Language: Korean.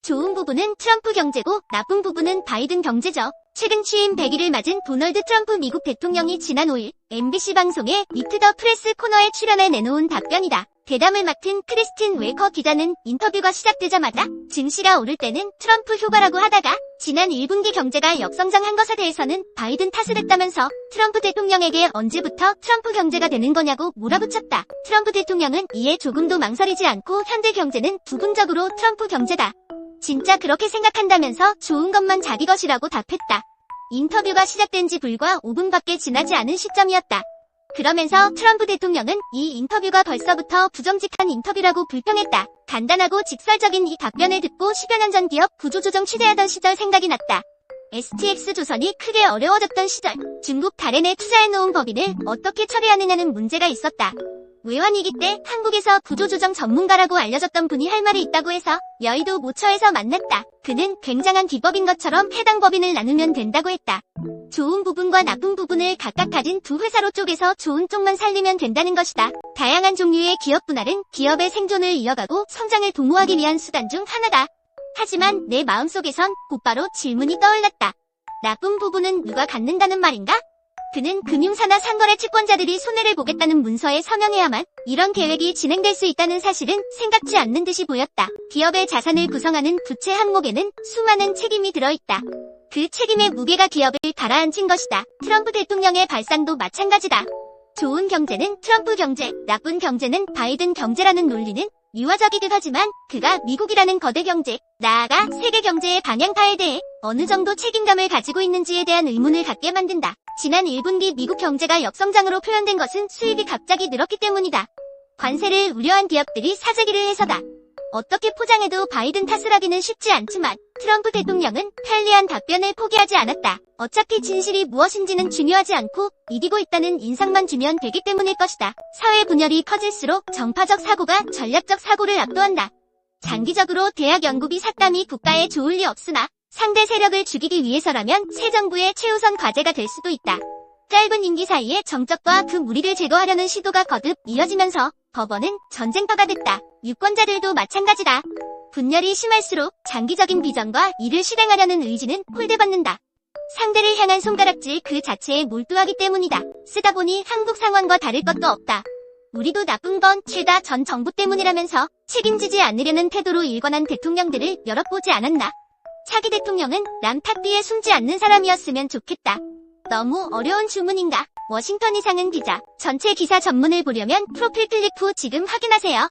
좋은 부분은 트럼프 경제고 나쁜 부분은 바이든 경제죠. 최근 취임 100일을 맞은 도널드 트럼프 미국 대통령이 지난 5일 MBC 방송의 미트 더 프레스 코너에 출연해 내놓은 답변이다. 대담을 맡은 크리스틴 웰커 기자는 인터뷰가 시작되자마자 증시가 오를 때는 트럼프 효과라고 하다가 지난 1분기 경제가 역성장한 것에 대해서는 바이든 탓을 했다면서 트럼프 대통령에게 언제부터 트럼프 경제가 되는 거냐고 몰아붙였다. 트럼프 대통령은 이에 조금도 망설이지 않고 현재 경제는 부분적으로 트럼프 경제다. 진짜 그렇게 생각한다면서 좋은 것만 자기 것이라고 답했다. 인터뷰가 시작된 지 불과 5분밖에 지나지 않은 시점이었다. 그러면서 트럼프 대통령은 이 인터뷰가 벌써부터 부정직한 인터뷰라고 불평했다. 간단하고 직설적인 이 답변을 듣고 10여 년 전 기업 구조조정 취재하던 시절 생각이 났다. STX조선이 크게 어려워졌던 시절 중국 다롄에 투자해놓은 법인을 어떻게 처리하느냐는 문제가 있었다. 외환위기 때 한국에서 구조조정 전문가라고 알려졌던 분이 할 말이 있다고 해서 여의도 모처에서 만났다. 그는 굉장한 기법인 것처럼 해당 법인을 나누면 된다고 했다. 좋은 부분과 나쁜 부분을 각각 가진 두 회사로 쪼개서 좋은 쪽만 살리면 된다는 것이다. 다양한 종류의 기업 분할은 기업의 생존을 이어가고 성장을 도모하기 위한 수단 중 하나다. 하지만 내 마음속에선 곧바로 질문이 떠올랐다. 나쁜 부분은 누가 갖는다는 말인가? 그는 금융사나 상거래 채권자들이 손해를 보겠다는 문서에 서명해야만 이런 계획이 진행될 수 있다는 사실은 생각지 않는 듯이 보였다. 기업의 자산을 구성하는 부채 항목에는 수많은 책임이 들어있다. 그 책임의 무게가 기업을 가라앉힌 것이다. 트럼프 대통령의 발상도 마찬가지다. 좋은 경제는 트럼프 경제, 나쁜 경제는 바이든 경제라는 논리는 유화적이긴 하지만 그가 미국이라는 거대 경제, 나아가 세계 경제의 방향타에 대해 어느 정도 책임감을 가지고 있는지에 대한 의문을 갖게 만든다. 지난 1분기 미국 경제가 역성장으로 표현된 것은 수입이 갑자기 늘었기 때문이다. 관세를 우려한 기업들이 사재기를 해서다. 어떻게 포장해도 바이든 탓을 하기는 쉽지 않지만 트럼프 대통령은 편리한 답변을 포기하지 않았다. 어차피 진실이 무엇인지는 중요하지 않고 이기고 있다는 인상만 주면 되기 때문일 것이다. 사회 분열이 커질수록 정파적 사고가 전략적 사고를 압도한다. 장기적으로 대학 연구비 삭감이 국가에 좋을 리 없으나 상대 세력을 죽이기 위해서라면 새 정부의 최우선 과제가 될 수도 있다. 짧은 임기 사이에 정적과 그 무리를 제거하려는 시도가 거듭 이어지면서 법원은 전쟁터가 됐다. 유권자들도 마찬가지다. 분열이 심할수록 장기적인 비전과 이를 실행하려는 의지는 홀대받는다. 상대를 향한 손가락질 그 자체에 몰두하기 때문이다. 쓰다 보니 한국 상황과 다를 것도 없다. 우리도 나쁜 건 최다 전 정부 때문이라면서 책임지지 않으려는 태도로 일관한 대통령들을 여럿 보지 않았나? 차기 대통령은 남 탓 뒤에 숨지 않는 사람이었으면 좋겠다. 너무 어려운 주문인가? 워싱턴 이상은 기자. 전체 기사 전문을 보려면 프로필 클릭 후 지금 확인하세요.